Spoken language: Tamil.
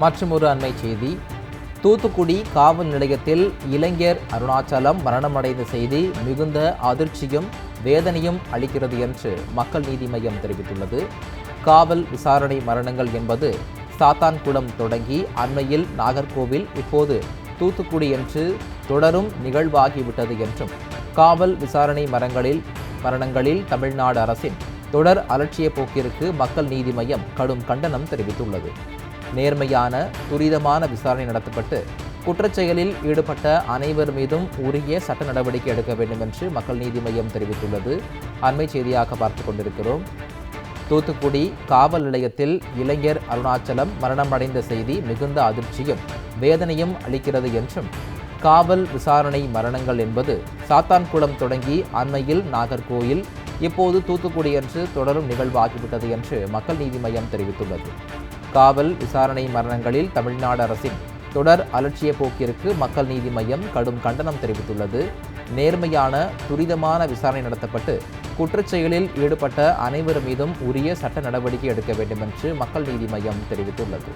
மற்றுமொரு அண்மை செய்தி, தூத்துக்குடி காவல் நிலையத்தில் இளைஞர் அருணாச்சலம் மரணமடைந்த செய்தி மிகுந்த அதிர்ச்சியும் வேதனையும் அளிக்கிறது என்று மக்கள் நீதி மய்யம் தெரிவித்துள்ளது. காவல் விசாரணை மரணங்கள் என்பது சாத்தான்குளம் தொடங்கி அண்மையில் நாகர்கோவில், இப்போது தூத்துக்குடி என்று தொடரும் நிகழ்வாகிவிட்டது என்றும், காவல் விசாரணை மரணங்களில் தமிழ்நாடு அரசின் தொடர் அலட்சிய போக்கிற்கு மக்கள் நீதி மய்யம் கடும் கண்டனம் தெரிவித்துள்ளது. நேர்மையான துரிதமான விசாரணை நடத்தப்பட்டு குற்றச்செயலில் ஈடுபட்ட அனைவர் மீதும் உரிய சட்ட நடவடிக்கை எடுக்க வேண்டும் என்று மக்கள் நீதி மய்யம் தெரிவித்துள்ளது. அண்மை செய்தியாக பார்த்து கொண்டிருக்கிறோம். தூத்துக்குடி காவல் நிலையத்தில் இளைஞர் அருணாச்சலம் மரணமடைந்த செய்தி மிகுந்த அதிர்ச்சியும் வேதனையும் அளிக்கிறது என்றும், காவல் விசாரணை மரணங்கள் என்பது சாத்தான்குளம் தொடங்கி அண்மையில் நாகர்கோவில், இப்போது தூத்துக்குடி என்று தொடரும் நிகழ்வாகிவிட்டது என்று மக்கள் நீதி மய்யம் தெரிவித்துள்ளது. காவல் விசாரணை மரணங்களில் தமிழ்நாடு அரசின் தொடர் அலட்சிய போக்கிற்கு மக்கள் நீதி மய்யம் கடும் கண்டனம் தெரிவித்துள்ளது. நேர்மையான துரிதமான விசாரணை நடத்தப்பட்டு குற்றச்செயலில் ஈடுபட்ட அனைவர் மீதும் உரிய சட்ட நடவடிக்கை எடுக்க வேண்டும் என்று மக்கள் நீதி மய்யம் தெரிவித்துள்ளது.